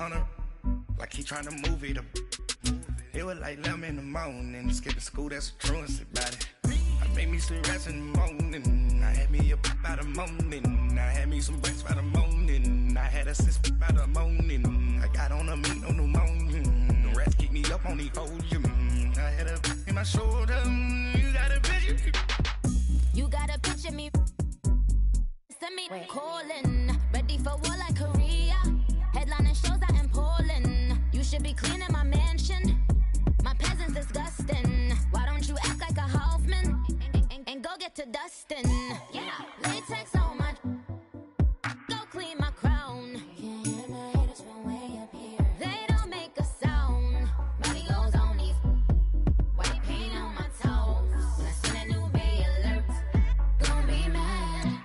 100, like he trying to move it up. It was like 11 in the morning, skipping school, that's a truancy about it. I made me some rest in the morning, I had me a pop by the morning, I had me some breaks by the morning, I had a sis by the morning, I got on a meat, no pneumonia, the rats keep me up on the podium, I had a in my shoulder, you got a picture. You got a picture me, send me calling, ready for war like Korea, headlining shows out in Poland, you should be cleaning my mansion. My peasant's disgusting. Why don't you act like a Hoffman and go get to dustin'? Yeah, latex on my. Go clean my crown. Can't hear my haters from way up here. They don't make a sound. Body goes on these. White paint on my toes. When I send a new Bay alert, gonna be mad.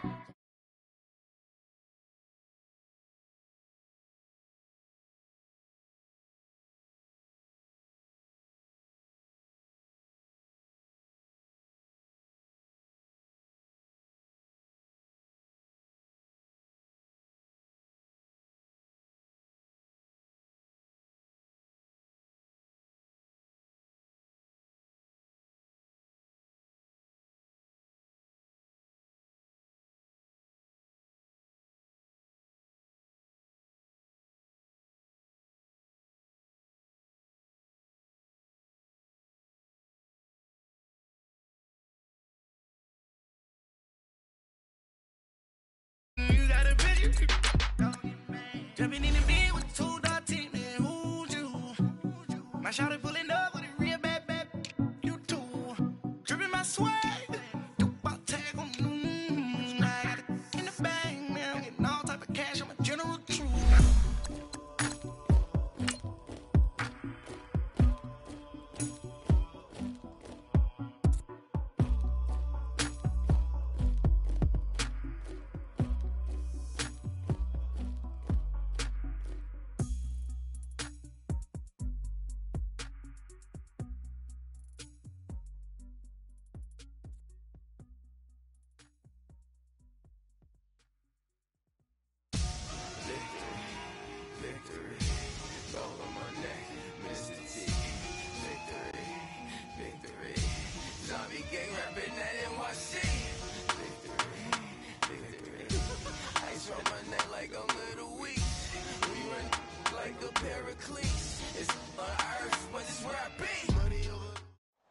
You got a picture. Jumping in the bed with 2 dark teeth, man, who's you? My shawty pulling up with a real bad, you too. Dripping my swag, about tag on I got it in the bag, man, I'm getting all type of cash, I'm a general truth.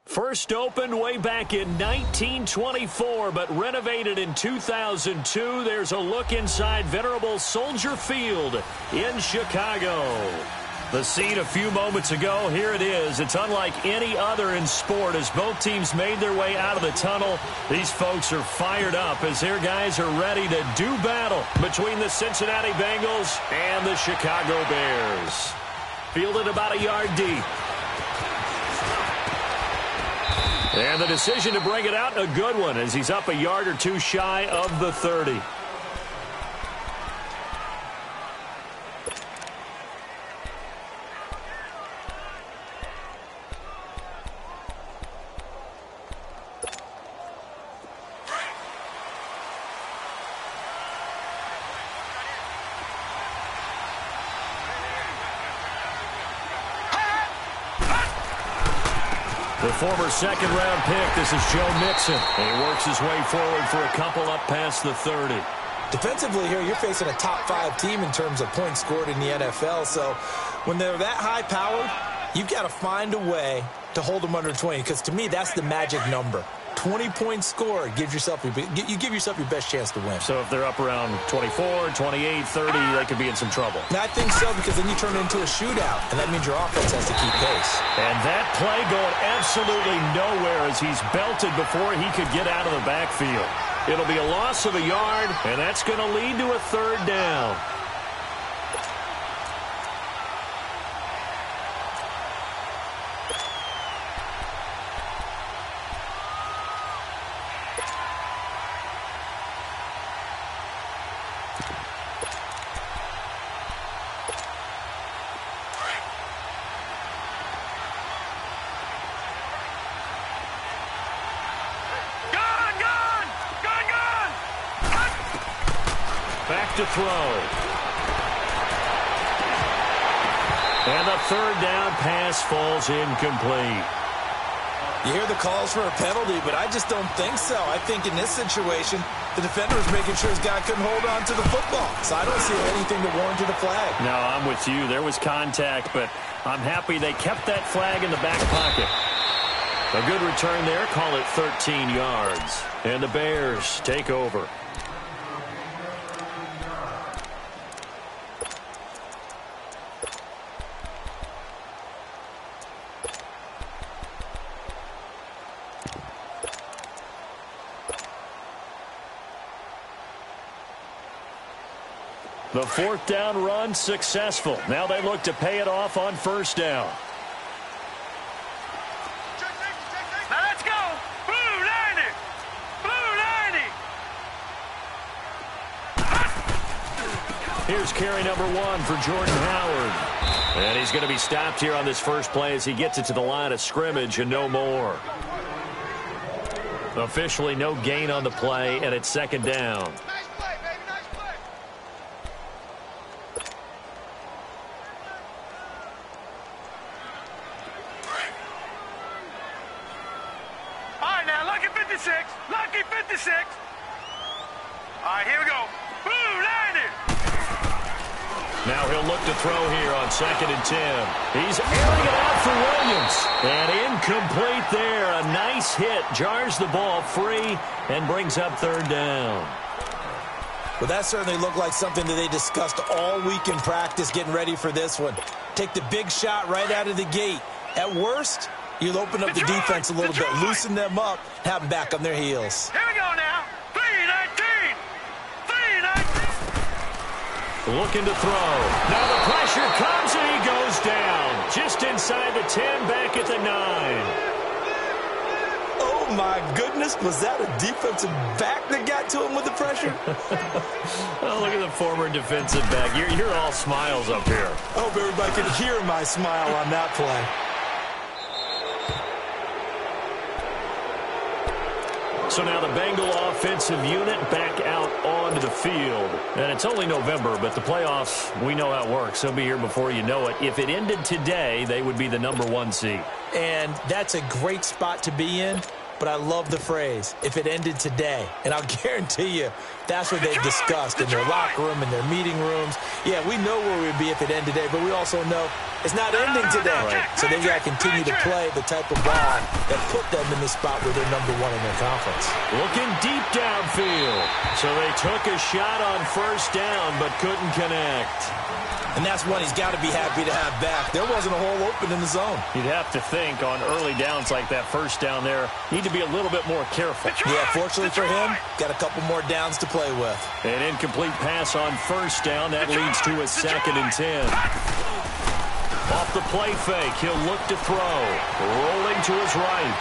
First opened way back in 1924, but renovated in 2002. There's a look inside venerable Soldier Field in Chicago. The scene a few moments ago, here it is. It's unlike any other in sport as both teams made their way out of the tunnel. These folks are fired up as their guys are ready to do battle between the Cincinnati Bengals and the Chicago Bears. Fielded about a yard deep. And the decision to bring it out, a good one, as he's up a yard or two shy of the 30. The former second-round pick, this is Joe Mixon. And he works his way forward for a couple up past the 30. Defensively here, you're facing a top-5 team in terms of points scored in the NFL. So when they're that high-powered, you've got to find a way to hold them under 20. Because to me, that's the magic number. 20 points scored, you give yourself your best chance to win. So if they're up around 24, 28, 30, they could be in some trouble. I think so, because then you turn it into a shootout, and that means your offense has to keep pace. And that play going absolutely nowhere as he's belted before he could get out of the backfield. It'll be a loss of a yard, and that's going to lead to a third down. Back to throw. And the third down pass falls incomplete. You hear the calls for a penalty, but I just don't think so. I think in this situation, the defender was making sure his guy couldn't hold on to the football. So I don't see anything that warranted a flag. No, I'm with you. There was contact, but I'm happy they kept that flag in the back pocket. A good return there. Call it 13 yards. And the Bears take over. The fourth down run successful. Now they look to pay it off on first down. Now let's go. Blue 90. Blue 90. Here's carry number 1 for Jordan Howard. And he's going to be stopped here on this first play as he gets it to the line of scrimmage and no more. Officially no gain on the play, and it's second down. Lucky 56. All right, here we go. Blue 90. Now he'll look to throw here on 2nd and 10. He's airing it out for Williams. And incomplete there. A nice hit. Jars the ball free and brings up third down. Well, that certainly looked like something that they discussed all week in practice getting ready for this one. Take the big shot right out of the gate. At worst, you'll open up the defense a little bit, loosen them up, have them back on their heels. Here we go now. 3-19. 3-19. Looking to throw. Now the pressure comes and he goes down. Just inside the 10, back at the 9. Oh, my goodness. Was that a defensive back that got to him with the pressure? Oh, look at the former defensive back. You're all smiles up here. I hope everybody can hear my smile on that play. So now the Bengal offensive unit back out onto the field. And it's only November, but the playoffs, we know how it works. They'll be here before you know it. If it ended today, they would be the number 1 seed. And that's a great spot to be in. But I love the phrase, if it ended today. And I'll guarantee you, that's what they've discussed in their locker room, in their meeting rooms. Yeah, we know where we'd be if it ended today, but we also know it's not ending today. Right. So they've got to continue to play the type of ball that put them in the spot where they're number 1 in their conference. Looking deep downfield. So they took a shot on first down, but couldn't connect. And that's one he's got to be happy to have back. There wasn't a hole open in the zone. You'd have to think on early downs like that first down there, need to be a little bit more careful. Yeah, fortunately for him, got a couple more downs to play with. An incomplete pass on first down. That leads to a 2nd and 10. Off the play fake, he'll look to throw. Rolling to his right.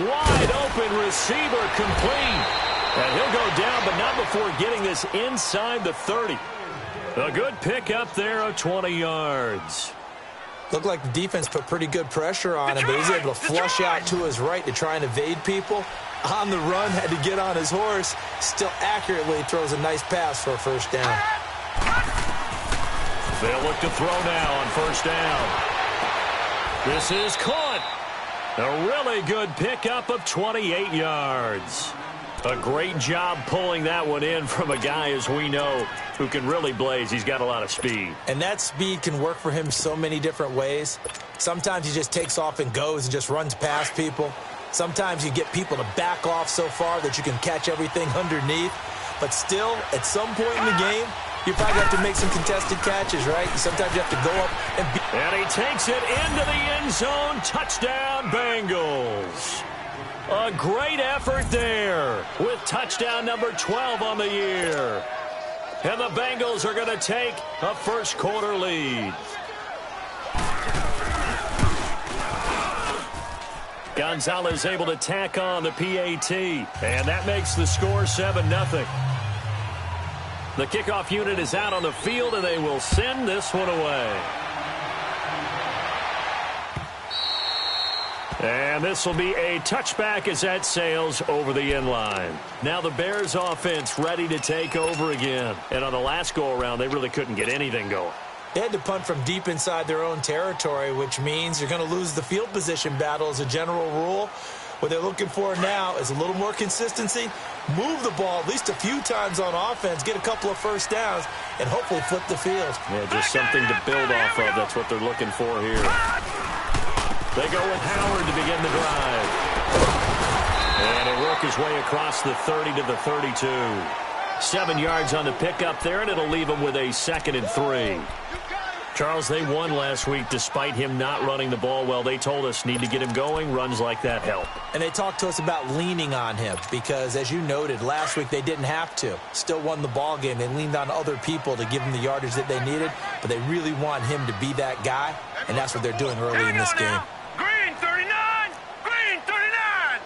Wide open receiver complete. And he'll go down, but not before getting this inside the 30. A good pickup there of 20 yards. Looked like the defense put pretty good pressure on him, but he's able to flush out to his right to try and evade people. On the run, had to get on his horse. Still accurately throws a nice pass for a first down. They'll look to throw now on first down. This is caught. A really good pickup of 28 yards. A great job pulling that one in from a guy, as we know, who can really blaze. He's got a lot of speed. And that speed can work for him so many different ways. Sometimes he just takes off and goes and just runs past people. Sometimes you get people to back off so far that you can catch everything underneath. But still, at some point in the game, you probably have to make some contested catches, right? Sometimes you have to go up and beat. And he takes it into the end zone. Touchdown, Bengals. A great effort there with touchdown number 12 on the year. And the Bengals are going to take a first quarter lead. Gonzalez able to tack on the PAT. And that makes the score 7-0. The kickoff unit is out on the field, and they will send this one away. And this will be a touchback as that sails over the inline. Now the Bears offense ready to take over again. And on the last go-around, they really couldn't get anything going. They had to punt from deep inside their own territory, which means you're going to lose the field position battle as a general rule. What they're looking for now is a little more consistency, move the ball at least a few times on offense, get a couple of first downs, and hopefully flip the field. Yeah, just something to build off of. That's what they're looking for here. They go with Howard to begin the drive. And he'll work his way across the 30 to the 32. 7 yards on the pickup there, and it'll leave him with a 2nd and 3. Charles, they won last week despite him not running the ball well. They told us need to get him going. Runs like that help. And they talked to us about leaning on him because, as you noted, last week they didn't have to. Still won the ball game. They leaned on other people to give them the yardage that they needed, but they really want him to be that guy, and that's what they're doing early in this game. Green 39! Green 39!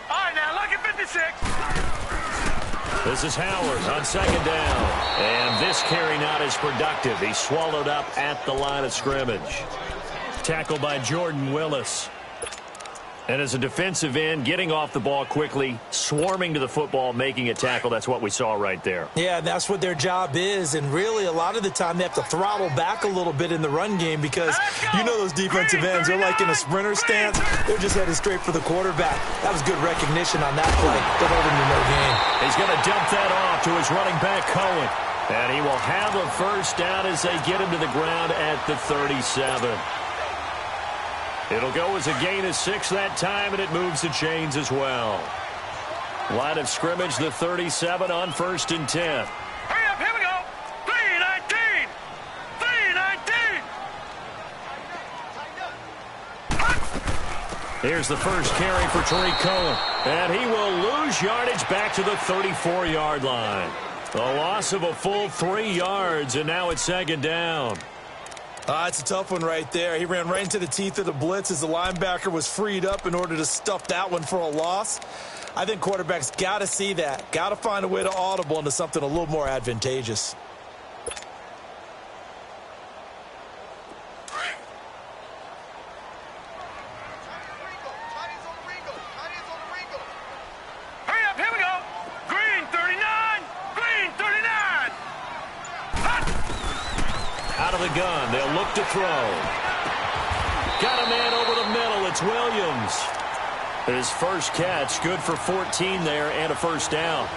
All right, now look at 56. This is Howard on 2nd down. And this carry not as productive. He's swallowed up at the line of scrimmage. Tackled by Jordan Willis. And as a defensive end, getting off the ball quickly, swarming to the football, making a tackle. That's what we saw right there. Yeah, that's what their job is. And really, a lot of the time, they have to throttle back a little bit in the run game because you know those defensive ends, they're like in a sprinter stance. They're just headed straight for the quarterback. That was good recognition on that play. Don't hold him to no gain. He's going to dump that off to his running back, Cohen. And he will have a first down as they get him to the ground at the 37. It'll go as a gain of 6 that time, and it moves the chains as well. Line of scrimmage, the 37 on 1st and 10. Hurry up, here we go. 3-19. 3-19. Here's the first carry for Tariq Cohen. And he will lose yardage back to the 34-yard line. A loss of a full 3 yards, and now it's 2nd down. It's a tough one right there. He ran right into the teeth of the blitz as the linebacker was freed up in order to stuff that one for a loss. I think quarterbacks got to see that. Got to find a way to audible into something a little more advantageous. Hurry up, here we go. Green 39. Green 39. Out of the gun, they'll look to throw. Got a man over the middle, it's Williams. His first catch, good for 14 there and a first down.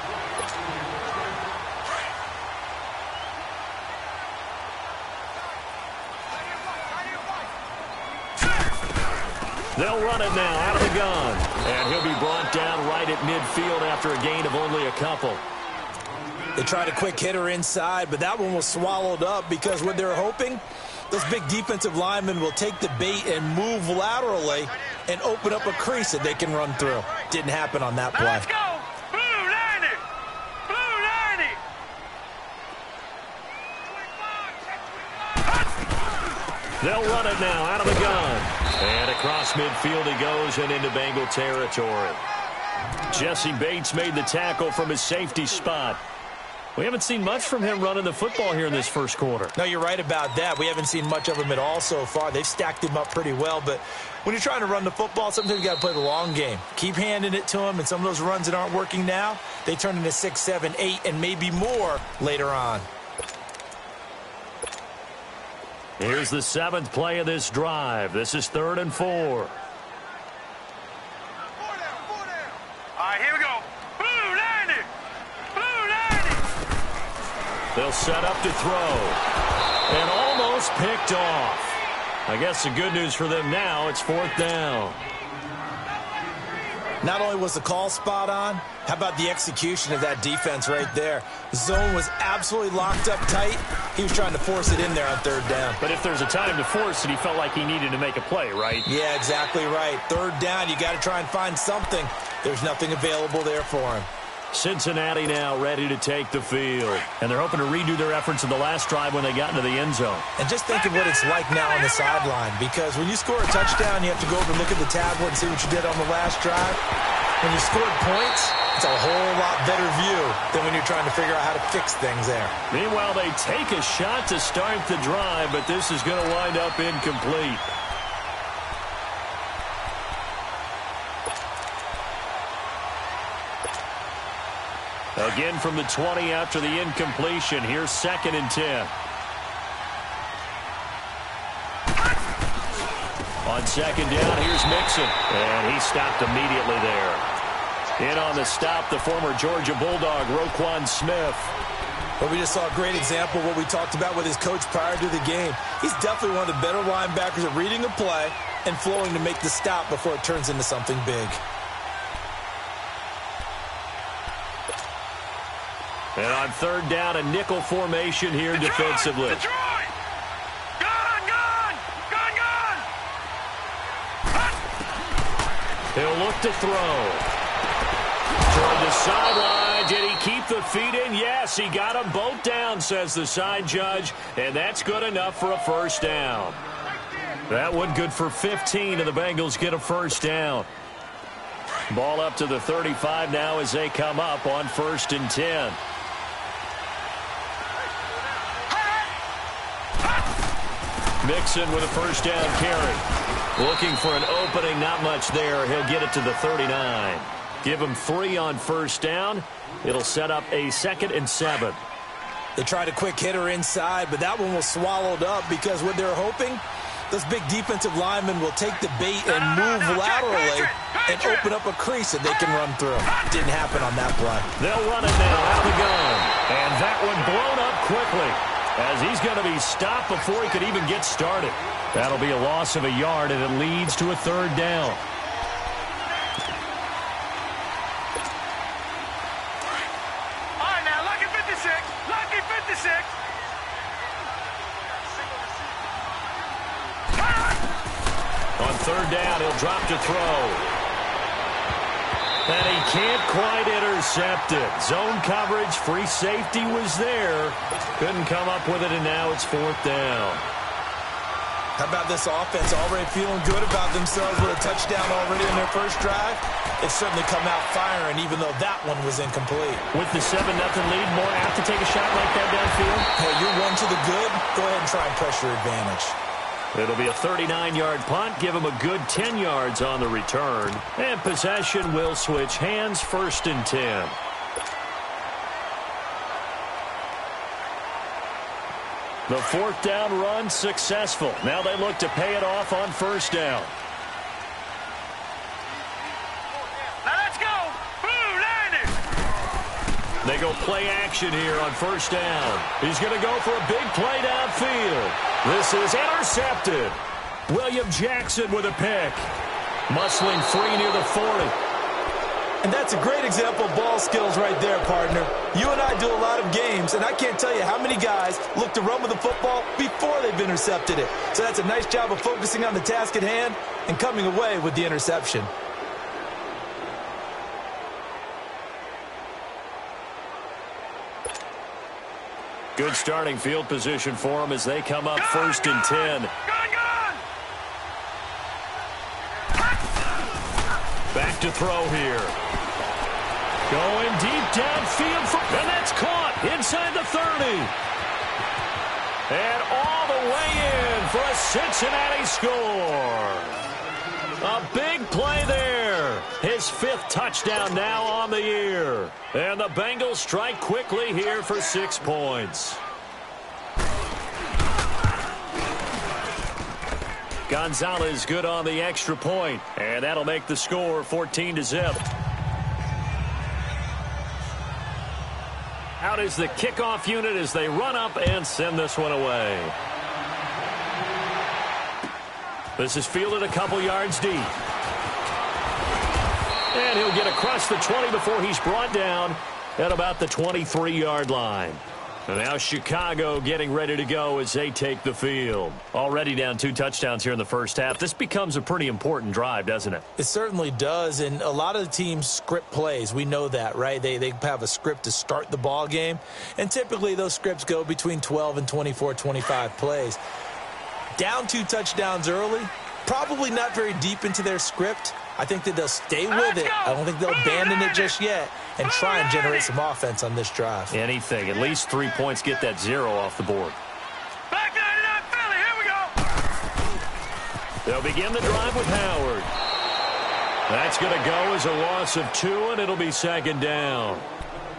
They'll run it now out of the gun. And he'll be brought down right at midfield after a gain of only a couple. They tried a quick hitter inside, but that one was swallowed up because what they're hoping, those big defensive linemen will take the bait and move laterally and open up a crease that they can run through. Didn't happen on that play. Let's go. Blue 90. Blue 90. They'll run it now out of the gun. And across midfield he goes and into Bengal territory. Jesse Bates made the tackle from his safety spot. We haven't seen much from him running the football here in this first quarter. No, you're right about that. We haven't seen much of him at all so far. They've stacked him up pretty well, but when you're trying to run the football, sometimes you got to play the long game. Keep handing it to him, and some of those runs that aren't working now, they turn into 6, 7, 8, and maybe more later on. Here's the 7th play of this drive. This is 3rd and 4. All right, here we go. Blue 90. Blue 90. They'll set up to throw. And almost picked off. I guess the good news for them now, it's 4th down. Not only was the call spot on, how about the execution of that defense right there? The zone was absolutely locked up tight. He was trying to force it in there on 3rd down. But if there's a time to force it, he felt like he needed to make a play, right? Yeah, exactly right. 3rd down, you got to try and find something. There's nothing available there for him. Cincinnati now ready to take the field. And they're hoping to redo their efforts in the last drive when they got into the end zone. And just think of what it's like now on the sideline, because when you score a touchdown, you have to go over and look at the tablet and see what you did on the last drive. When you scored points, it's a whole lot better view than when you're trying to figure out how to fix things there. Meanwhile, they take a shot to start the drive, but this is going to wind up incomplete. Again from the 20 after the incompletion. Here's 2nd and 10. On 2nd down, here's Mixon. And he stopped immediately there. In on the stop, the former Georgia Bulldog, Roquan Smith. Well, we just saw a great example of what we talked about with his coach prior to the game. He's definitely one of the better linebackers at reading a play and flowing to make the stop before it turns into something big. And on 3rd down, a nickel formation here defensively. Detroit! He'll look to throw. Toward the sideline. Did he keep the feet in? Yes, he got them both down, says the side judge. And that's good enough for a 1st down. That one good for 15, and the Bengals get a 1st down. Ball up to the 35 now as they come up on 1st and 10. Mixon with a 1st down carry. Looking for an opening, not much there. He'll get it to the 39. Give him 3 on 1st down. It'll set up a 2nd and 7. They tried a quick hitter inside, but that one was swallowed up because what they're hoping, those big defensive linemen will take the bait and move laterally and open up a crease that they can run through. Didn't happen on that play. They'll run it now out the gun. And that one blown up quickly as he's going to be stopped before he could even get started. That'll be a loss of a yard, and it leads to a 3rd down. All right, now, lucky 56. Lucky 56. On 3rd down, he'll drop to throw. And he can't quite intercept it. Zone coverage, free safety was there. Couldn't come up with it, and now it's 4th down. How about this offense already feeling good about themselves with a touchdown already in their 1st drive? It's certainly come out firing, even though that one was incomplete. With the 7-0 lead, more apt to take a shot like that downfield? Hey, you're one to the good. Go ahead and try and press your advantage. It'll be a 39-yard punt. Give him a good 10 yards on the return. And possession will switch hands, 1st and 10. The 4th down run successful. Now they look to pay it off on 1st down. Now let's go. Boo, landed. They go play action here on 1st down. He's going to go for a big play downfield. This is intercepted. William Jackson with a pick. Muscling free near the 40. And that's a great example of ball skills right there, partner. You and I do a lot of games, and I can't tell you how many guys look to run with the football before they've intercepted it. So that's a nice job of focusing on the task at hand and coming away with the interception. Good starting field position for them as they come up 1st and 10. Back to throw here. Going deep downfield, and that's caught inside the 30. And all the way in for a Cincinnati score. A big play there. His 5th touchdown now on the year. And the Bengals strike quickly here for 6 points. Gonzalez good on the extra point, and that'll make the score 14-0. Out is the kickoff unit as they run up and send this one away. This is fielded a couple yards deep. And he'll get across the 20 before he's brought down at about the 23-yard line. And now Chicago getting ready to go as they take the field. Already down 2 touchdowns here in the 1st half. This becomes a pretty important drive, doesn't it? It certainly does, and a lot of the teams script plays. We know that, right? They have a script to start the ball game, and typically those scripts go between 12 and 24, 25 plays. Down 2 touchdowns early, probably not very deep into their script, I think that they'll stay with it. I don't think they'll abandon it just yet and try and generate some offense on this drive. Anything. At least 3 points, get that 0 off the board. Back 99 Philly, here we go. They'll begin the drive with Howard. That's going to go as a loss of 2, and it'll be second down.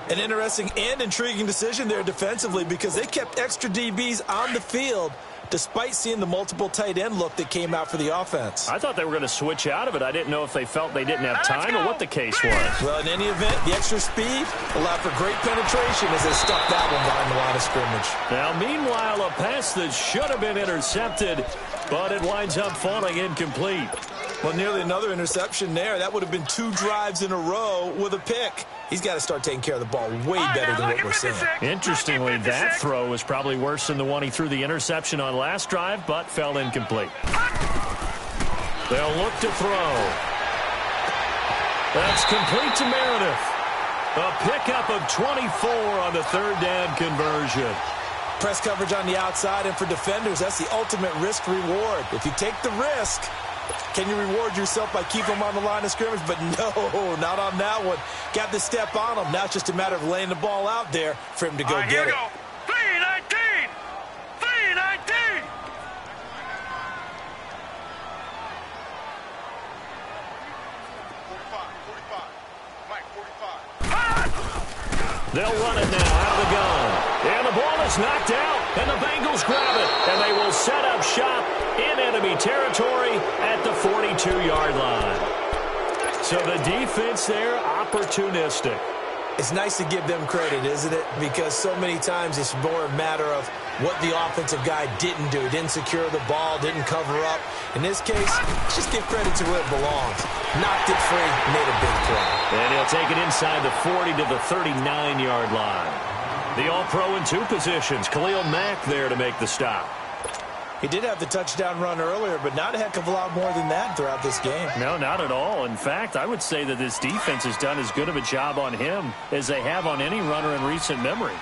An interesting and intriguing decision there defensively because they kept extra DBs on the field despite seeing the multiple tight end look that came out for the offense. I thought they were going to switch out of it. I didn't know if they felt they didn't have time or what the case was. Well, in any event, the extra speed allowed for great penetration as they stuck that one behind the line of scrimmage. Now, meanwhile, a pass that should have been intercepted, but it winds up falling incomplete. Well, nearly another interception there. That would have been 2 drives in a row with a pick. He's got to start taking care of the ball way better than what we're seeing. Interestingly, that throw was probably worse than the one he threw the interception on last drive, but fell incomplete. They'll look to throw. That's complete to Meredith. A pickup of 24 on the third down conversion. Press coverage on the outside, and for defenders, that's the ultimate risk-reward. If you take the risk, can you reward yourself by keeping them on the line of scrimmage? But no, not on that one. Got the step on him. Now it's just a matter of laying the ball out there for him to go get it. 319! 319! They'll run it now out of the gun. And the ball is knocked out, and the Bengals grab it. And they will set up shop in enemy territory at the 42-yard line. So the defense there, opportunistic. It's nice to give them credit, isn't it? Because so many times it's more a matter of what the offensive guy didn't do. Didn't secure the ball, didn't cover up. In this case, let's just give credit to where it belongs. Knocked it free, made a big play. And he'll take it inside the 40 to the 39-yard line. The All-Pro in 2 positions. Khalil Mack there to make the stop. He did have the touchdown run earlier, but not a heck of a lot more than that throughout this game. No, not at all. In fact, I would say that this defense has done as good of a job on him as they have on any runner in recent memory.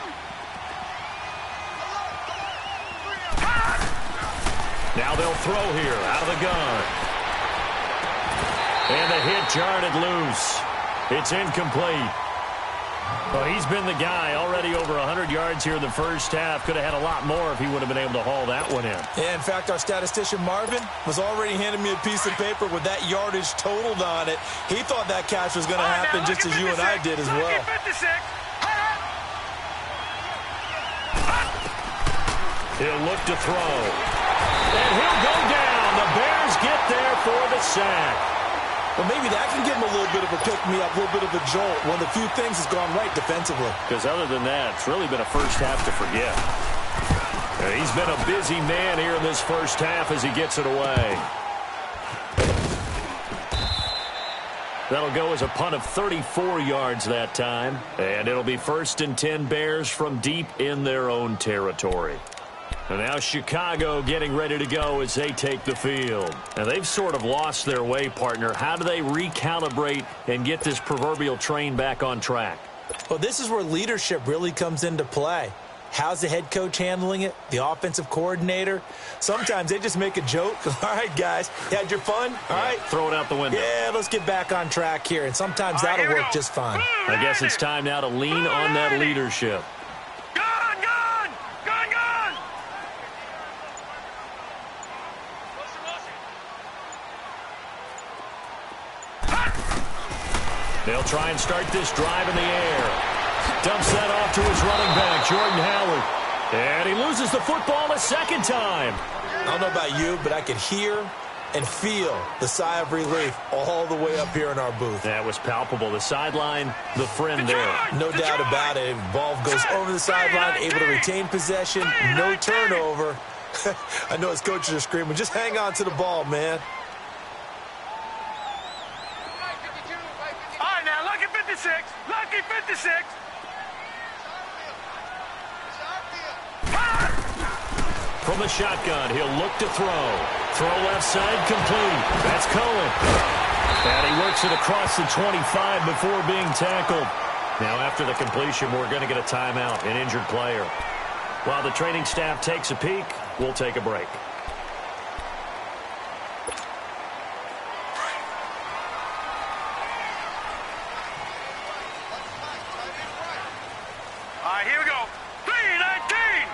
Now they'll throw here out of the gun. And the hit jarred it loose. It's incomplete. Well, he's been the guy already over 100 yards here in the first half. Could have had a lot more if he would have been able to haul that one in. Yeah, in fact, our statistician Marvin was already handing me a piece of paper with that yardage totaled on it. He thought that catch was going to happen just as you and I did as well. He'll look to throw. And he'll go down. The Bears get there for the sack. Well, maybe that can give him a little bit of a pick-me-up, a little bit of a jolt. One of the few things has gone right defensively. Because other than that, it's really been a first half to forget. He's been a busy man here in this first half as he gets it away. That'll go as a punt of 34 yards that time. And it'll be 1st and 10 Bears from deep in their own territory. And now Chicago getting ready to go as they take the field. Now they've sort of lost their way, partner. How do they recalibrate and get this proverbial train back on track? Well, this is where leadership really comes into play. How's the head coach handling it? The offensive coordinator? Sometimes they just make a joke. All right, guys, you had your fun? All right. Throw it out the window. Yeah, let's get back on track here. And sometimes that'll work just fine. I guess it's time now to lean on that leadership. They'll try and start this drive in the air. Dumps that off to his running back, Jordan Howard. And he loses the football a second time. I don't know about you, but I could hear and feel the sigh of relief all the way up here in our booth. That was palpable. The sideline, the friend there. No doubt about it. Ball goes over the sideline, able to retain possession, no turnover. I know his coaches are screaming, just hang on to the ball, man. Lucky 56. From the shotgun, he'll look to throw. Throw left side, complete. That's Cohen. And he works it across the 25 before being tackled. Now, after the completion, we're going to get a timeout, an injured player. While the training staff takes a peek, we'll take a break. right, here we go. 319!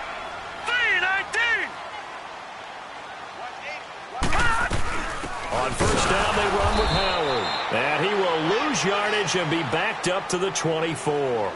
319! On first down, they run with Howard. And he will lose yardage and be backed up to the 24.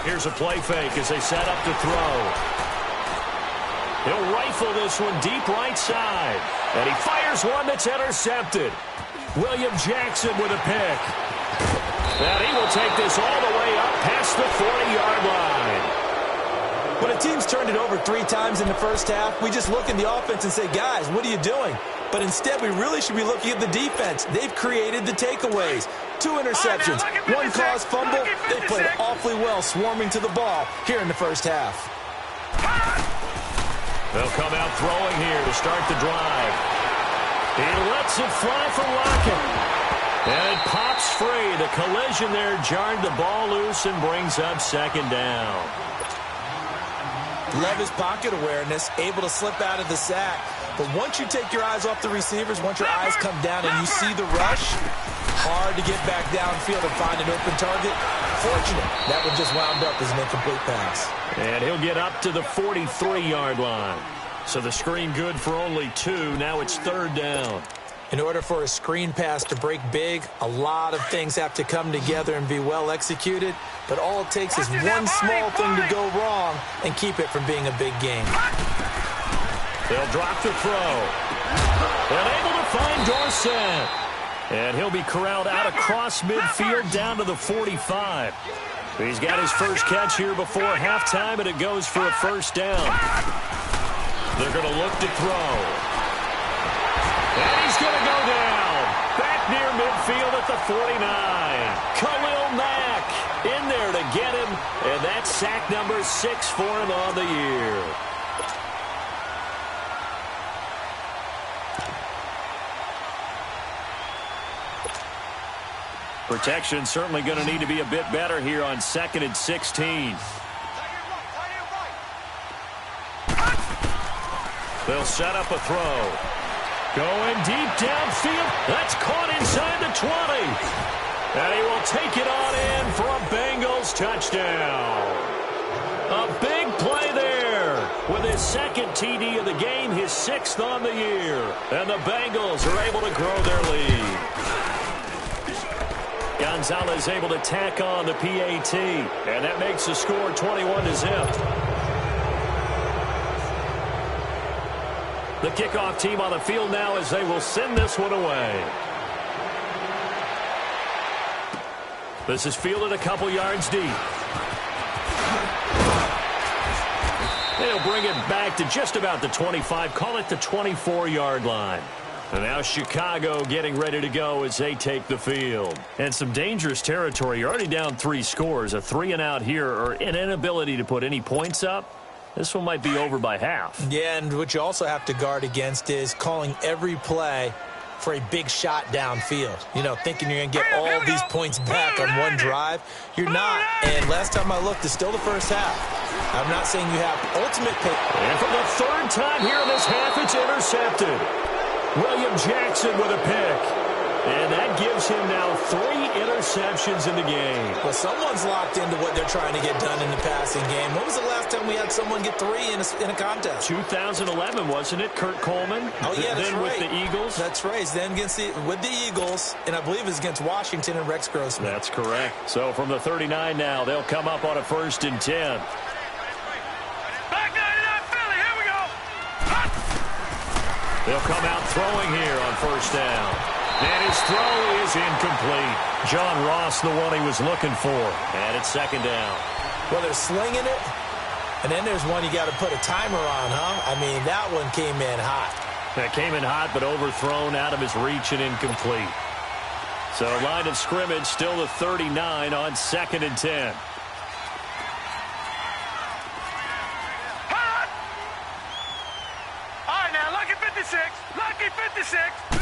Here's a play fake as they set up to throw. He'll rifle this one deep right side. And he fires one that's intercepted. William Jackson with a pick. And he will take this all the way up past the 40-yard line. When a team's turned it over 3 times in the first half, we just look at the offense and say, guys, what are you doing? But instead, we really should be looking at the defense. They've created the takeaways. 2 interceptions, 1 caused fumble. They played awfully well swarming to the ball here in the first half. They'll come out throwing here to start the drive. He lets it fly for Lockett. And it pops free. The collision there jarred the ball loose and brings up second down. Love his pocket awareness, able to slip out of the sack. But once you take your eyes off the receivers, once your eyes come down and you see the rush, hard to get back downfield and find an open target. Fortunate, that one just wound up as an incomplete pass. And he'll get up to the 43-yard line. So the screen good for only 2. Now it's third down. In order for a screen pass to break big, a lot of things have to come together and be well executed. But all it takes is one small thing to go wrong and keep it from being a big game. They'll drop the throw. And able to find Dorsett. And he'll be corralled out across midfield down to the 45. He's got his first catch here before halftime, and it goes for a first down. They're going to look to throw. And he's going to go down. Back near midfield at the 49. Khalil Mack in there to get him. And that's sack number 6 for him on the year. Protection certainly going to need to be a bit better here on 2nd and 16. They'll set up a throw. Going deep downfield. That's caught inside the 20. And he will take it on in for a Bengals touchdown. A big play there with his 2nd TD of the game, his 6th on the year. And the Bengals are able to grow their lead. Gonzalez able to tack on the PAT. And that makes the score 21-0. The kickoff team on the field now as they will send this one away. This is fielded a couple yards deep. They'll bring it back to just about the 25. Call it the 24-yard line. And now Chicago getting ready to go as they take the field. And some dangerous territory. You're already down 3 scores. A 3-and-out here or an inability to put any points up. This one might be over by half. Yeah, and what you also have to guard against is calling every play for a big shot downfield. You know, thinking you're going to get all these points back on one drive. You're not. And last time I looked, it's still the first half. I'm not saying you have ultimate pick. And for the 3rd time here in this half, it's intercepted. William Jackson with a pick. And that gives him now 3 interceptions in the game. Well, someone's locked into what they're trying to get done in the passing game. When was the last time we had someone get 3 in a contest? 2011, wasn't it? Kurt Coleman. Oh, yeah, that's then right. With the Eagles. That's right. Then with the Eagles, and I believe it's against Washington and Rex Grossman. That's correct. So from the 39 now, they'll come up on a 1st and 10. Back 99 Philly, here we go. They'll come out throwing here on 1st down. And his throw is incomplete. John Ross, the one he was looking for. And it's 2nd down. Well, they're slinging it. And then there's one you got to put a timer on, huh? I mean, that one came in hot. That came in hot, but overthrown out of his reach and incomplete. So line of scrimmage still the 39 on 2nd and 10. All right, now, lucky 56. Lucky 56.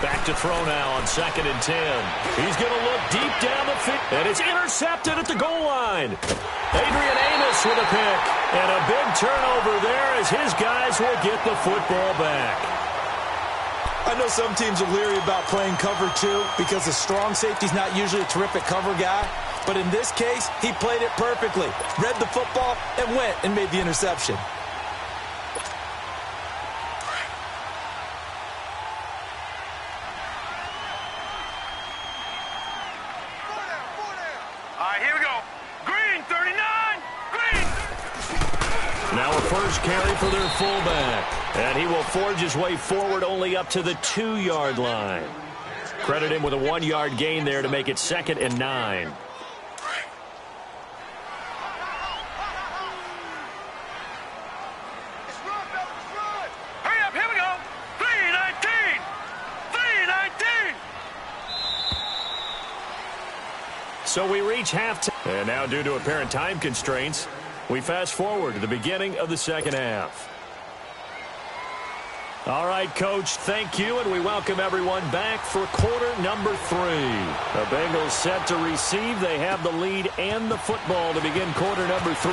Back to throw now on 2nd and 10. He's going to look deep down the field, and it's intercepted at the goal line. Adrian Amos with a pick, and a big turnover there as his guys will get the football back. I know some teams are leery about playing cover 2 because the strong safety's not usually a terrific cover guy. But in this case, he played it perfectly, read the football, and went and made the interception. All right, here we go. Green, 39. Green. Now a first carry for their fullback. And he will forge his way forward only up to the 2-yard line. Credit him with a 1-yard gain there to make it 2nd and 9. Hurry up, here we go. 319. 319. So we reach halftime. And now due to apparent time constraints, we fast forward to the beginning of the second half. All right, Coach, thank you, and we welcome everyone back for quarter number 3. The Bengals set to receive. They have the lead and the football to begin quarter number 3.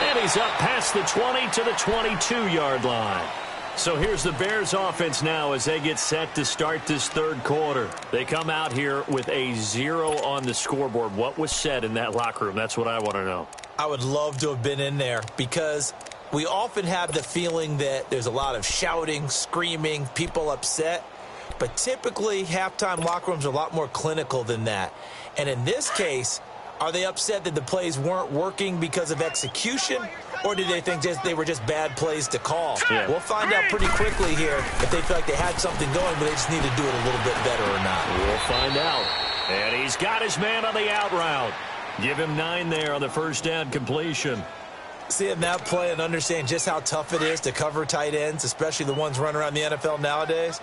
And he's up past the 20 to the 22-yard line. So here's the Bears offense now as they get set to start this third quarter. They come out here with a 0 on the scoreboard. What was said in that locker room? That's what I want to know. I would love to have been in there because we often have the feeling that there's a lot of shouting, screaming, people upset. But typically, halftime locker rooms are a lot more clinical than that. And in this case, are they upset that the plays weren't working because of execution? Or did they think they were just bad plays to call? Yeah. We'll find out pretty quickly here if they feel like they had something going, but they just need to do it a little bit better or not. We'll find out. And he's got his man on the out route. Give him 9 there on the first down completion. Seeing that play and understand just how tough it is to cover tight ends, especially the ones running around the NFL nowadays,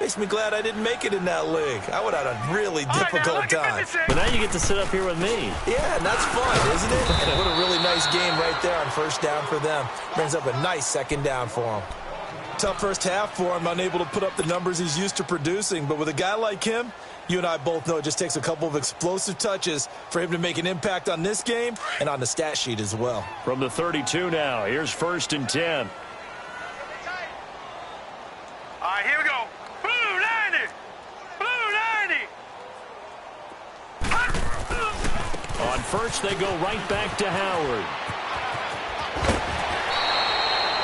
makes me glad I didn't make it in that league. I would have had a really difficult time. But now you get to sit up here with me. Yeah, and that's fun, isn't it? And what a really nice game right there on first down for them. Brings up a nice second down for them. Tough first half for him, unable to put up the numbers he's used to producing. But with a guy like him, you and I both know it just takes a couple of explosive touches for him to make an impact on this game and on the stat sheet as well. From the 32 now, here's 1st and 10. All right, here we go. Blue 90. Blue 90. On first, they go right back to Howard.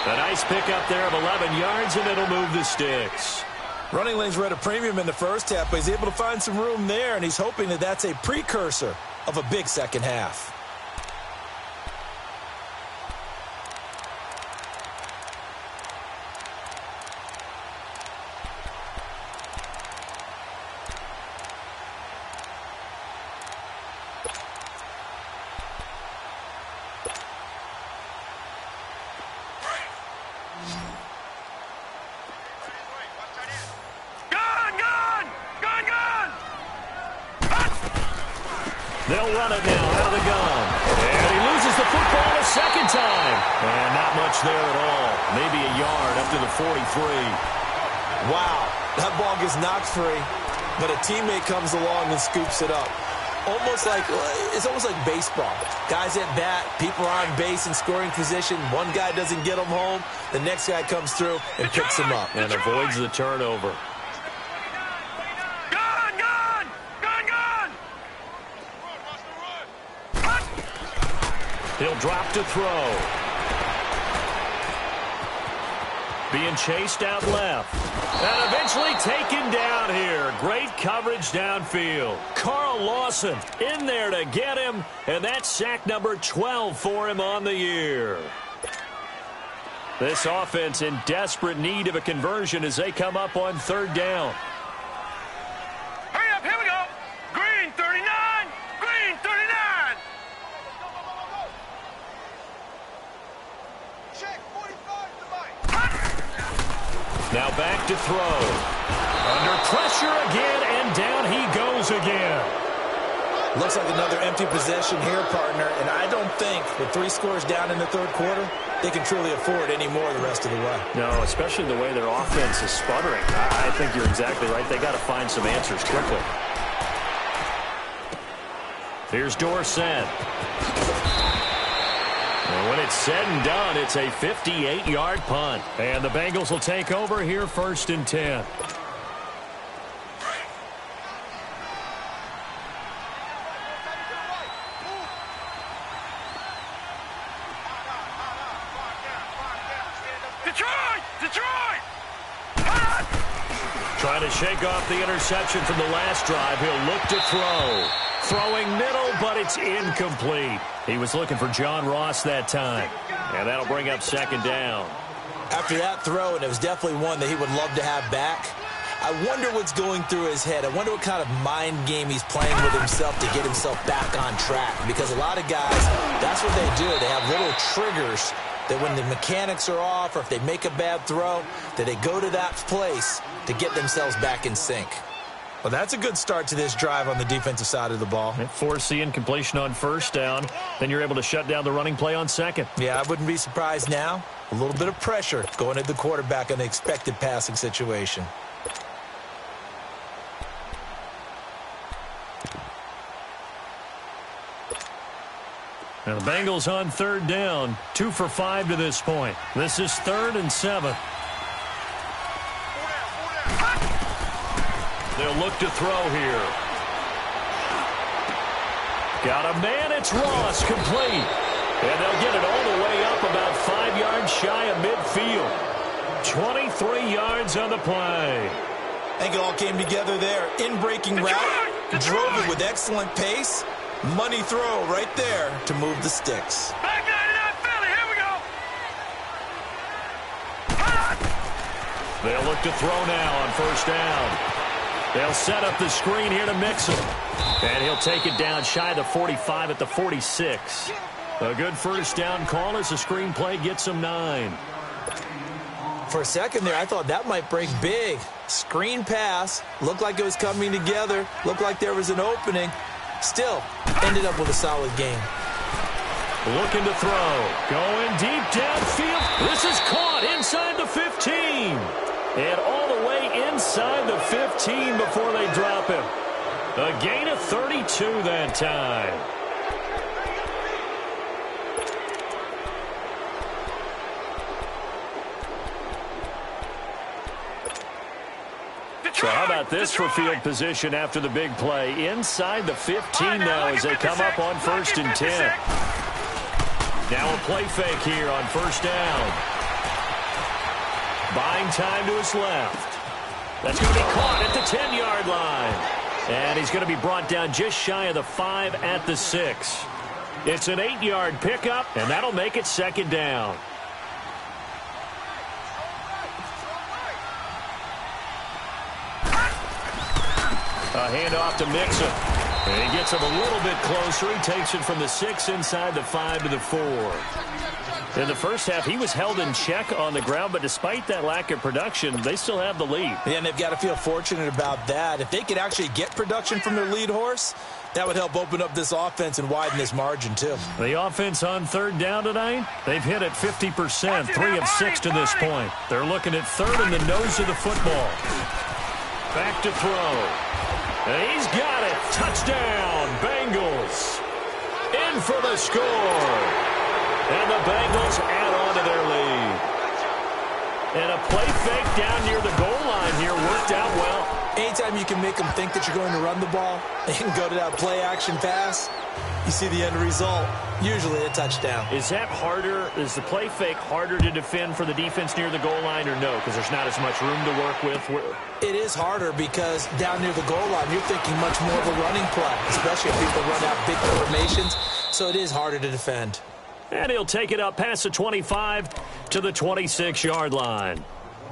A nice pickup there of 11 yards, and it'll move the sticks. Running lanes were at a premium in the first half, but he's able to find some room there, and he's hoping that that's a precursor of a big second half. They'll run it now out of the gun. And he loses the football a second time. And not much there at all. Maybe a yard up to the 43. Wow, that ball gets knocked free, but a teammate comes along and scoops it up. It's almost like baseball. Guys at bat, people are on base in scoring position. One guy doesn't get them home. The next guy comes through and picks him up. And avoids the turnover. He'll drop to throw. Being chased out left. And eventually taken down here. Great coverage downfield. Carl Lawson in there to get him. And that's sack number 12 for him on the year. This offense in desperate need of a conversion as they come up on 3rd down. Hurry up, here we go. Green 39. Green 39. Check 45 to Now back to throw. Under pressure again, and down he goes again. Looks like another empty possession here, partner, and I don't think think with 3 scores down in the third quarter, they can truly afford any more the rest of the way. No, especially the way their offense is sputtering. I think you're exactly right. They got to find some answers quickly. Here's Dorsett. And when it's said and done, it's a 58-yard punt. And the Bengals will take over here 1st and 10. Detroit! Trying to shake off the interception from the last drive. He'll look to throw. Throwing middle, but it's incomplete. He was looking for John Ross that time. And that'll bring up 2nd down. After that throw, and it was definitely one that he would love to have back, I wonder what's going through his head. I wonder what kind of mind game he's playing with himself to get himself back on track. Because a lot of guys, that's what they do. They have little triggers that when the mechanics are off or if they make a bad throw, that they go to that place to get themselves back in sync. Well, that's a good start to this drive on the defensive side of the ball. Force the incompletion on 1st down. Then you're able to shut down the running play on 2nd. Yeah, I wouldn't be surprised now. A little bit of pressure going at the quarterback in the expected passing situation. And the Bengals on 3rd down. 2 for 5 to this point. This is 3rd and 7. They'll look to throw here. Got a man. It's Ross, complete. And they'll get it all the way up about 5 yards shy of midfield. 23 yards on the play. I think it all came together there. In-breaking route. Drove it with excellent pace. Money throw right there to move the sticks. Back 99 Philly, here we go. They'll look to throw now on 1st down. They'll set up the screen here to Mixon. And he'll take it down shy of the 45 at the 46. A good 1st down call as the screen play gets him 9. For a second there, I thought that might break big. Screen pass. Looked like it was coming together. Looked like there was an opening. Still ended up with a solid game. Looking to throw. Going deep downfield. This is caught inside the 15. And all the way inside the 15 before they drop him. A gain of 32 that time. So how about this for field position after the big play? Inside the 15 now as they come up on 1st and 10. Now a play fake here on 1st down. Buying time to his left. That's going to be caught at the 10-yard line. And he's going to be brought down just shy of the 5 at the 6. It's an 8-yard pickup, and that'll make it 2nd down. A handoff to Mixon. And he gets him a little bit closer. He takes it from the 6 inside the 5 to the 4. In the first half, he was held in check on the ground, but despite that lack of production, they still have the lead. Yeah, and they've got to feel fortunate about that. If they could actually get production from their lead horse, that would help open up this offense and widen this margin, too. The offense on 3rd down tonight, they've hit it 50%, 3 of 6 to this point. They're looking at 3rd in the nose of the football. Back to throw. And he's got it. Touchdown, Bengals. In for the score. And the Bengals add on to their lead. And a play fake down near the goal line here worked out well. Anytime you can make them think that you're going to run the ball and go to that play action pass, you see the end result, usually a touchdown. Is that harder? Is the play fake harder to defend for the defense near the goal line or no? Because there's not as much room to work with. It is harder because down near the goal line, you're thinking much more of a running play, especially if people run out big formations. So it is harder to defend. And he'll take it up past the 25 to the 26-yard line.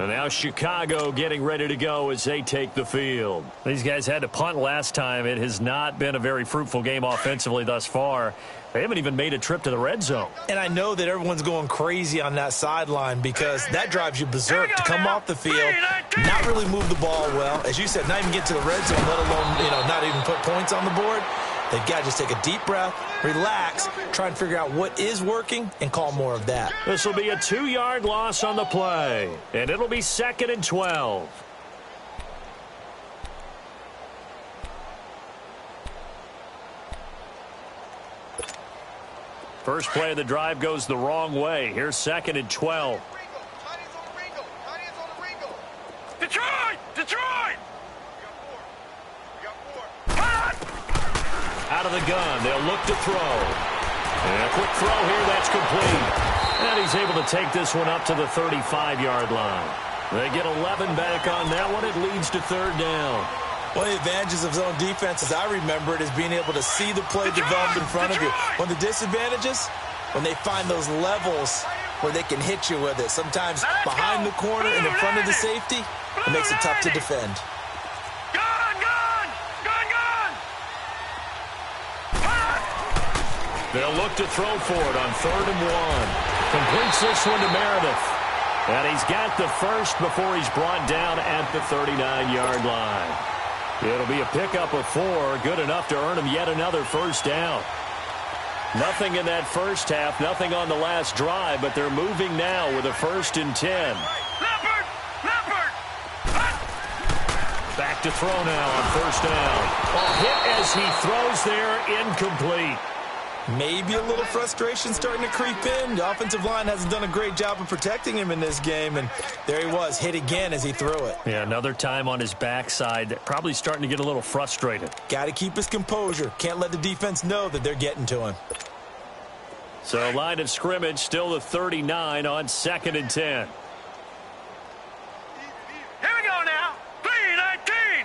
And now Chicago getting ready to go as they take the field. These guys had to punt last time. It has not been a very fruitful game offensively thus far. They haven't even made a trip to the red zone. And I know that everyone's going crazy on that sideline because that drives you berserk to come off the field, not really move the ball well. As you said, not even get to the red zone, let alone, not even put points on the board. They've got to just take a deep breath, relax, try and figure out what is working, and call more of that. This will be a 2-yard loss on the play, and it'll be 2nd and 12. First play of the drive goes the wrong way. Here's 2nd and 12. Detroit! Detroit! Out of the gun, they'll look to throw. And a quick throw here, that's complete. And he's able to take this one up to the 35-yard line. They get 11 back on that one. It leads to 3rd down. One of the advantages of zone defense, as I remember it, is being able to see the play develop in front of you. One of the disadvantages, when they find those levels where they can hit you with it. Sometimes behind the corner and in front of the safety, it makes it tough to defend. They'll look to throw for it on 3rd and 1. Completes this one to Meredith. And he's got the first before he's brought down at the 39-yard line. It'll be a pickup of 4, good enough to earn him yet another first down. Nothing in that first half, nothing on the last drive, but they're moving now with a 1st and 10. Back to throw now on 1st down. Hit as he throws there, incomplete. Maybe a little frustration starting to creep in. The offensive line hasn't done a great job of protecting him in this game, and there he was, hit again as he threw it. Yeah, another time on his backside, probably starting to get a little frustrated. Got to keep his composure. Can't let the defense know that they're getting to him. So line of scrimmage, still the 39 on 2nd and 10. Here we go now. 3-19.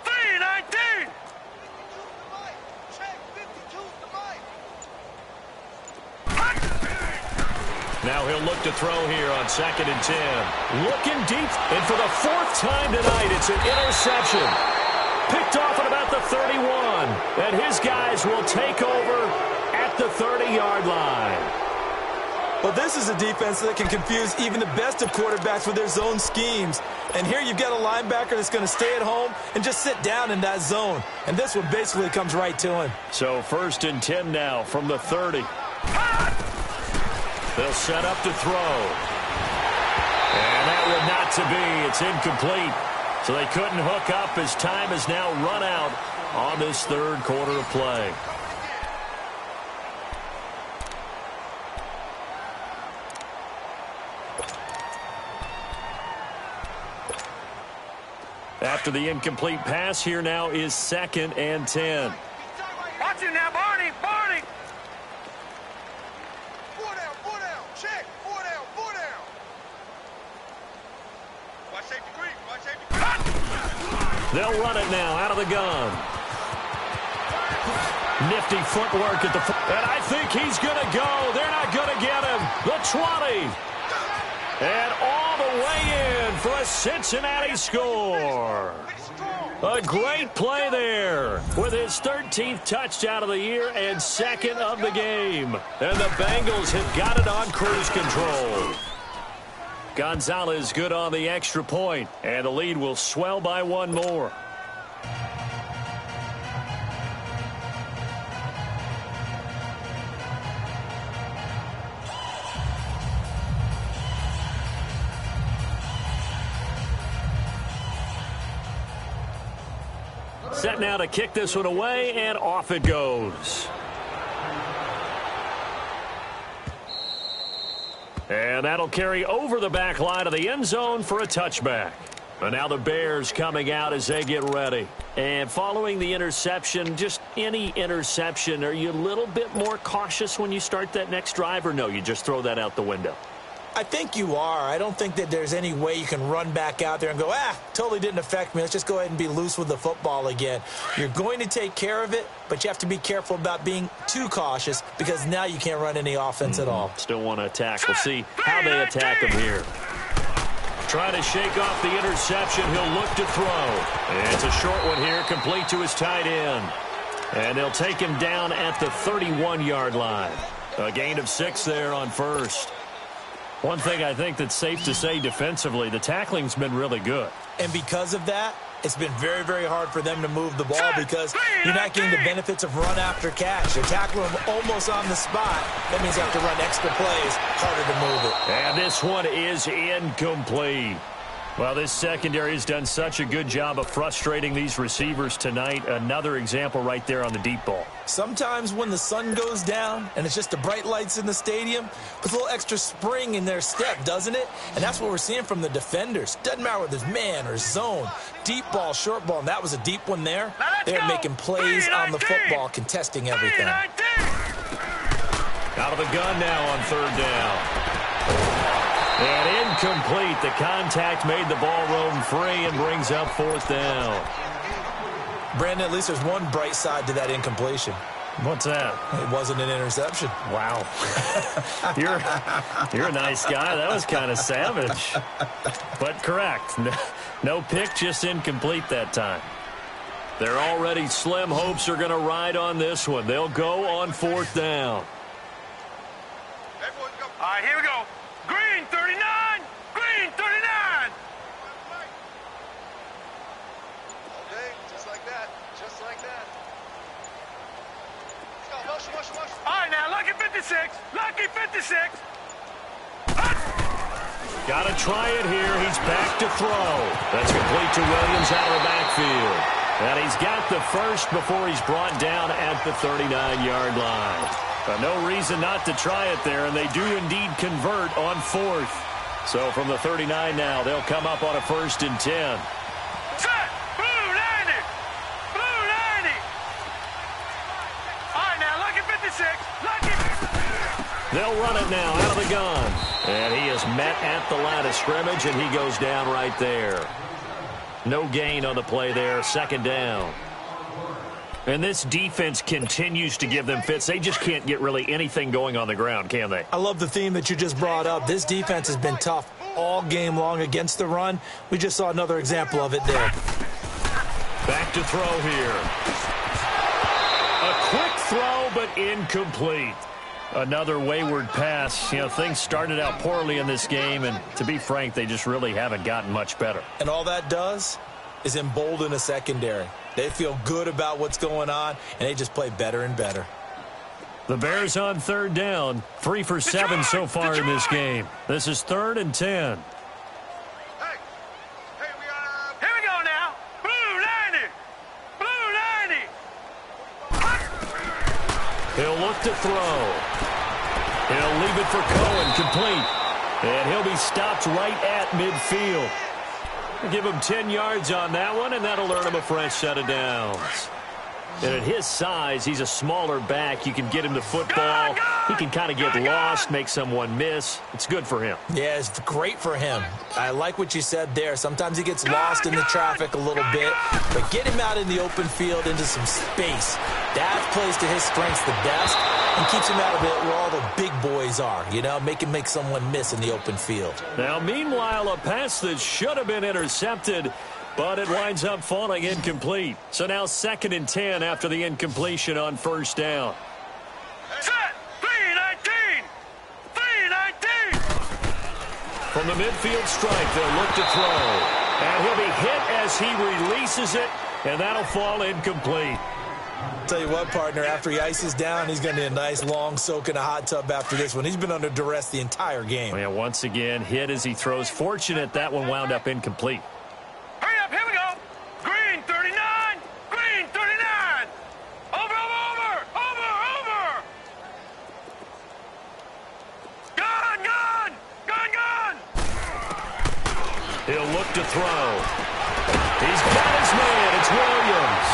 3-19. Now he'll look to throw here on 2nd and 10. Looking deep, and for the 4th time tonight, it's an interception. Picked off at about the 31, and his guys will take over at the 30-yard line. Well, this is a defense that can confuse even the best of quarterbacks with their zone schemes. And here you've got a linebacker that's going to stay at home and just sit down in that zone. And this one basically comes right to him. So 1st and 10 now from the 30. They'll set up to throw. And that would not to be. It's incomplete. So they couldn't hook up as time has now run out on this 3rd quarter of play. After the incomplete pass, here now is 2nd and 10. Watch it now, Barney. Barney. They'll run it now out of the gun. Nifty footwork at the and I think he's going to go. They're not going to get him. The 20. And all the way in for a Cincinnati score. A great play there with his 13th touchdown of the year and 2nd of the game. And the Bengals have got it on cruise control. Gonzalez good on the extra point, and the lead will swell by 1 more. Set now to kick this one away, and off it goes. And that'll carry over the back line of the end zone for a touchback. And now the Bears coming out as they get ready. And following the interception, just any interception, are you a little bit more cautious when you start that next drive, or no, you just throw that out the window? I think you are. I don't think that there's any way you can run back out there and go, totally didn't affect me. Let's just go ahead and be loose with the football again. You're going to take care of it, but you have to be careful about being too cautious because now you can't run any offense at all. Still want to attack. We'll see how they attack him here. Trying to shake off the interception. He'll look to throw. And it's a short one here, complete to his tight end. And they'll take him down at the 31-yard line. A gain of 6 there on first. One thing I think that's safe to say defensively, the tackling's been really good. And because of that, it's been very, very hard for them to move the ball because you're not getting the benefits of run after catch. They're tackling them almost on the spot. That means you have to run extra plays, harder to move it. And this one is incomplete. Well, this secondary has done such a good job of frustrating these receivers tonight. Another example right there on the deep ball. Sometimes when the sun goes down and it's just the bright lights in the stadium, puts a little extra spring in their step, doesn't it? And that's what we're seeing from the defenders. Doesn't matter whether it's man or zone, deep ball, short ball, and that was a deep one there. They're making plays on the football, contesting everything. Out of the gun now on third down. And incomplete. The contact made the ball roam free and brings up fourth down. Brandon, at least there's one bright side to that incompletion. What's that? It wasn't an interception. Wow. You're a nice guy. That was kind of savage. But correct. No pick, just incomplete that time. They're already slim hopes are going to ride on this one. They'll go on fourth down. All right, here we go. Green 39! Green 39! Okay, just like that. Just like that. Let's go, motion. All right, now, lucky 56. Lucky 56. Got to try it here. He's back to throw. That's complete to Williams out of the backfield. And he's got the first before he's brought down at the 39-yard line. But no reason not to try it there, and they do indeed convert on fourth. So from the 39 now, they'll come up on a 1st and 10. Set! Blue 90! Blue 90! All right, now, lucky 56. Lucky. They'll run it now out of the gun. And he is met at the line of scrimmage, and he goes down right there. No gain on the play there, 2nd down. And this defense continues to give them fits. They just can't get really anything going on the ground, can they? I love the theme that you just brought up. This defense has been tough all game long against the run. We just saw another example of it there. Back to throw here. A quick throw, but incomplete. Another wayward pass. You know, things started out poorly in this game, and to be frank, they just really haven't gotten much better. And all that does is embolden a secondary. They feel good about what's going on, and they just play better and better. The Bears on 3rd down. 3 for 7 so far in this game. This is 3rd and 10. Hey, here we go now. Blue 90! Blue 90! He'll look to throw. He'll leave it for Cohen, complete. And he'll be stopped right at midfield. Give him 10 yards on that one, and that'll earn him a fresh set of downs. And at his size, he's a smaller back. You can get him the football. He can kind of get lost, make someone miss. It's good for him. Yeah, it's great for him. I like what you said there. Sometimes he gets lost in the traffic a little bit, but get him out in the open field into some space. That plays to his strengths the best and keeps him out of it where all the big boys are, you know, make someone miss in the open field. Now, meanwhile, a pass that should have been intercepted, but it winds up falling incomplete. So now 2nd and 10 after the incompletion on 1st down. Set! 319! 319! From the midfield stripe, they'll look to throw. And he'll be hit as he releases it, and that'll fall incomplete. Tell you what, partner, after he ices down, he's going to need a nice long soak in a hot tub after this one. He's been under duress the entire game. Well, once again, hit as he throws. Fortunate that one wound up incomplete. Hurry up, here we go. Green 39! Green 39! Over! Gun! He'll look to throw. He's got his man. It's Williams.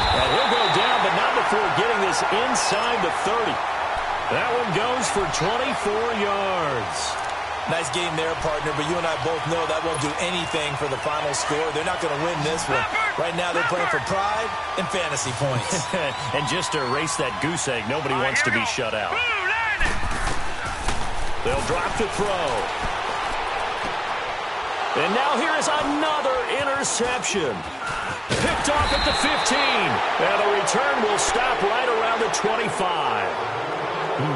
And he'll go down, but not before getting this inside the 30. That one goes for 24 yards. Nice game there, partner, but you and I both know that won't do anything for the final score. They're not going to win this one. Right now they're playing for pride and fantasy points. And just to erase that goose egg, nobody wants to be shut out. They'll drop the throw. And now here is another interception. Picked off at the 15. And the return will stop right around the 25.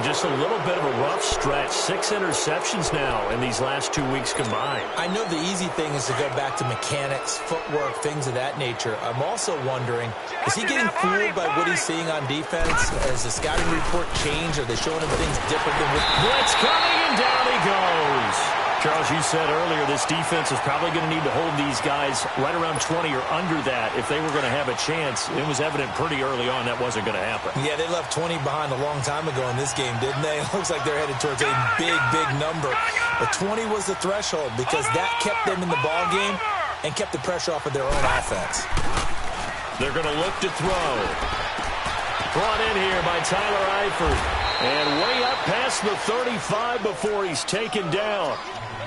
Just a little bit of a rough stretch. 6 interceptions now in these last 2 weeks combined. I know the easy thing is to go back to mechanics, footwork, things of that nature. I'm also wondering, is he getting fooled by what he's seeing on defense? Has the scouting report changed? Are they showing him things different than what... Blitz coming, and down he goes. Charles, you said earlier this defense is probably going to need to hold these guys right around 20 or under that if they were going to have a chance. It was evident pretty early on that wasn't going to happen. Yeah, they left 20 behind a long time ago in this game, didn't they? It looks like they're headed towards a big, big number. But 20 was the threshold because that kept them in the ball game and kept the pressure off of their own offense. They're going to look to throw. Brought in here by Tyler Eifert. And way up past the 35 before he's taken down.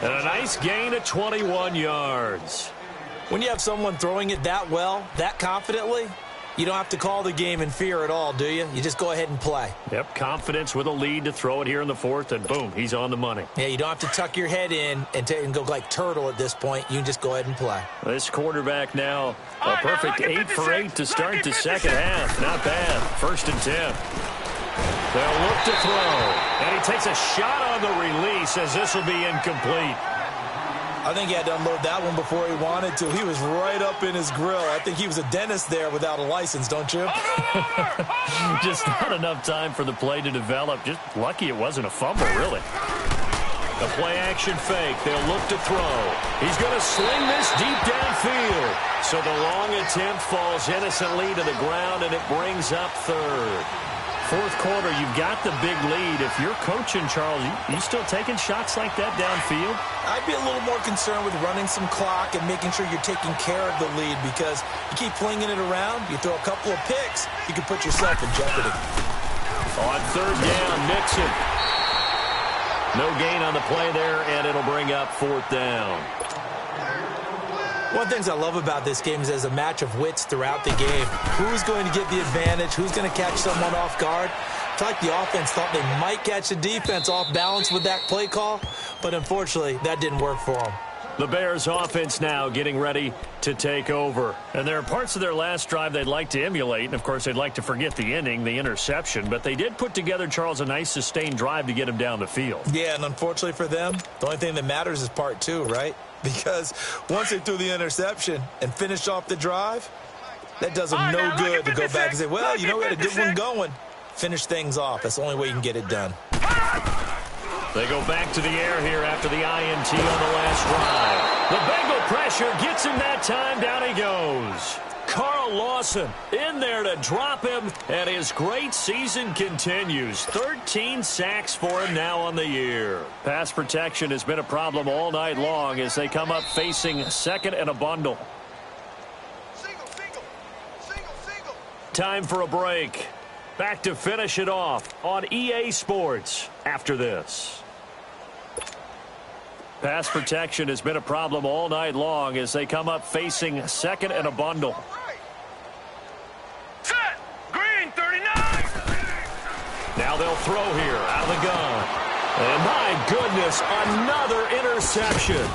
And a nice gain of 21 yards. When you have someone throwing it that well, that confidently, you don't have to call the game in fear at all, do you? You just go ahead and play. Yep, confidence with a lead to throw it here in the 4th, and boom, he's on the money. Yeah, you don't have to tuck your head in and go like turtle at this point. You can just go ahead and play. This quarterback now, a perfect 8 for 8 to start the second half. Not bad. 1st and 10. They'll look to throw, and he takes a shot on the release as this will be incomplete. I think he had to unload that one before he wanted to. He was right up in his grill. I think he was a dentist there without a license, don't you? Just not enough time for the play to develop. Just lucky it wasn't a fumble, really. The play-action fake. They'll look to throw. He's going to sling this deep downfield. So the long attempt falls innocently to the ground, and it brings up 3rd. 4th quarter, you've got the big lead. If you're coaching, Charles, you still taking shots like that downfield? I'd be a little more concerned with running some clock and making sure you're taking care of the lead because you keep flinging it around, you throw a couple of picks, you can put yourself in jeopardy. On 3rd down, Nixon. No gain on the play there, and it'll bring up 4th down. One of the things I love about this game is there's a match of wits throughout the game. Who's going to get the advantage? Who's going to catch someone off guard? I feel like the offense thought they might catch the defense off balance with that play call, but unfortunately, that didn't work for them. The Bears offense now getting ready to take over. And there are parts of their last drive they'd like to emulate. And, of course, they'd like to forget the ending, the interception. But they did put together, Charles, a nice sustained drive to get him down the field. Yeah, and unfortunately for them, the only thing that matters is part 2, right? Because once they threw the interception and finished off the drive, that does them no good to go back and say, well, you know, we had a good one going. Finish things off. That's the only way you can get it done. They go back to the air here after the INT on the last drive. The Bengal pressure gets him that time. Down he goes. Carl Lawson in there to drop him, and his great season continues. 13 sacks for him now on the year. Pass protection has been a problem all night long as they come up facing 2nd and a bundle. Time for a break. Back to finish it off on EA Sports after this. Pass protection has been a problem all night long as they come up facing 2nd and a bundle. Set! Green, 39! Now they'll throw here out of the gun. And my goodness, another interception.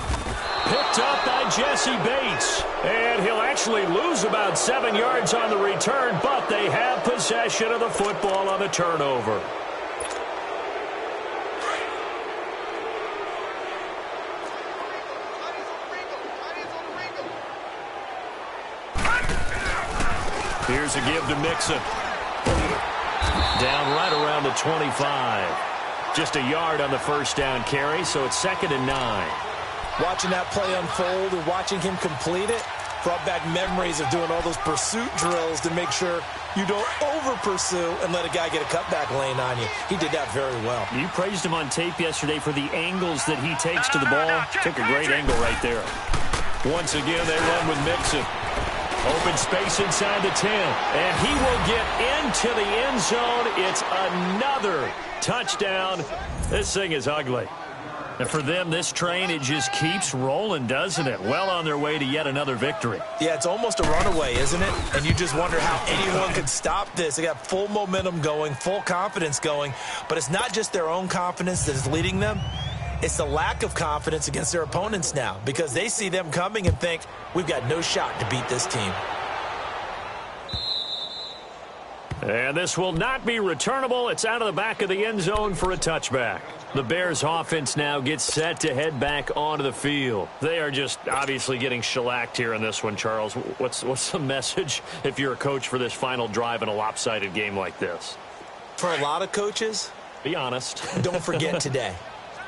Picked up by Jesse Bates. And he'll actually lose about 7 yards on the return, but they have possession of the football on the turnover. Here's a give to Mixon. Down right around the 25. Just a yard on the 1st down carry, so it's 2nd and 9. Watching that play unfold and watching him complete it brought back memories of doing all those pursuit drills to make sure you don't over-pursue and let a guy get a cutback lane on you. He did that very well. You praised him on tape yesterday for the angles that he takes to the ball. Took a great angle right there. Once again, they run with Mixon. Open space inside the 10. And he will get into the end zone. It's another touchdown. This thing is ugly. And for them, this train, it just keeps rolling, doesn't it? Well on their way to yet another victory. Yeah, it's almost a runaway, isn't it? And you just wonder how anyone could stop this. They got full momentum going, full confidence going. But it's not just their own confidence that is leading them. It's the lack of confidence against their opponents now because they see them coming and think, we've got no shot to beat this team. And this will not be returnable. It's out of the back of the end zone for a touchback. The Bears offense now gets set to head back onto the field. They are just obviously getting shellacked here in this one, Charles. What's the message if you're a coach for this final drive in a lopsided game like this? For a lot of coaches, be honest. Don't forget today.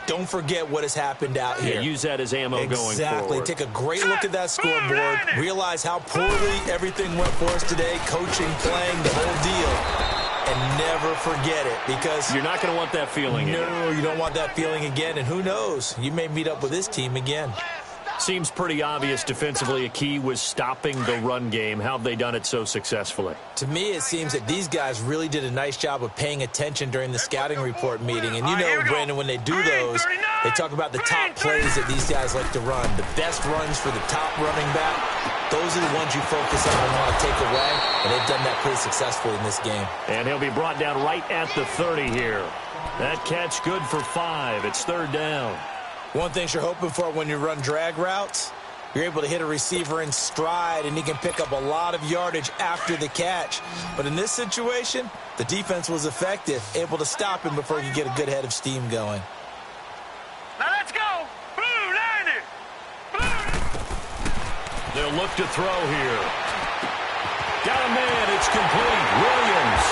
Don't forget what has happened out here. Yeah, use that as ammo going forward. Exactly. Take a great look at that scoreboard. Realize how poorly everything went for us today. Coaching, playing, the whole deal. And never forget it, because you're not going to want that feeling again. No, you don't want that feeling again. And who knows? You may meet up with this team again. Seems pretty obvious defensively a key was stopping the run game. How have they done it so successfully? To me, it seems that these guys really did a nice job of paying attention during the scouting report meeting. And you know, Brandon, when they do those, they talk about the top plays that these guys like to run. The best runs for the top running back, those are the ones you focus on and want to take away. And they've done that pretty successfully in this game. And he'll be brought down right at the 30 here. That catch good for 5. It's 3rd down. One thing you're hoping for when you run drag routes, you're able to hit a receiver in stride, and he can pick up a lot of yardage after the catch. But in this situation, the defense was effective, able to stop him before he could get a good head of steam going. Now let's go. Blue, line it. They'll look to throw here. Got a man. It's complete. Williams.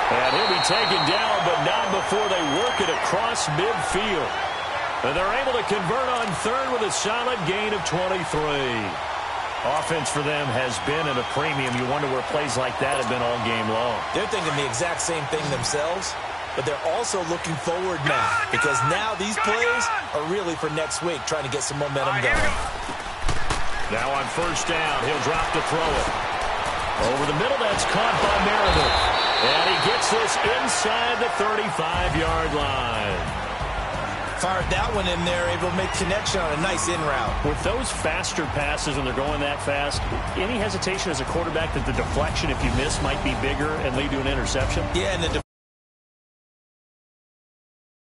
And he'll be taken down, but not before they work it across midfield. And they're able to convert on 3rd with a solid gain of 23. Offense for them has been at a premium. You wonder where plays like that have been all game long. They're thinking the exact same thing themselves, but they're also looking forward now, because now these plays are really for next week, trying to get some momentum going. Now on 1st down, he'll drop to throw it. Over the middle, that's caught by Meredith. And he gets this inside the 35-yard line. Fired that one in there, able to make connection on a nice in route. With those faster passes when they're going that fast, any hesitation as a quarterback that the deflection, if you miss, might be bigger and lead to an interception? Yeah, and the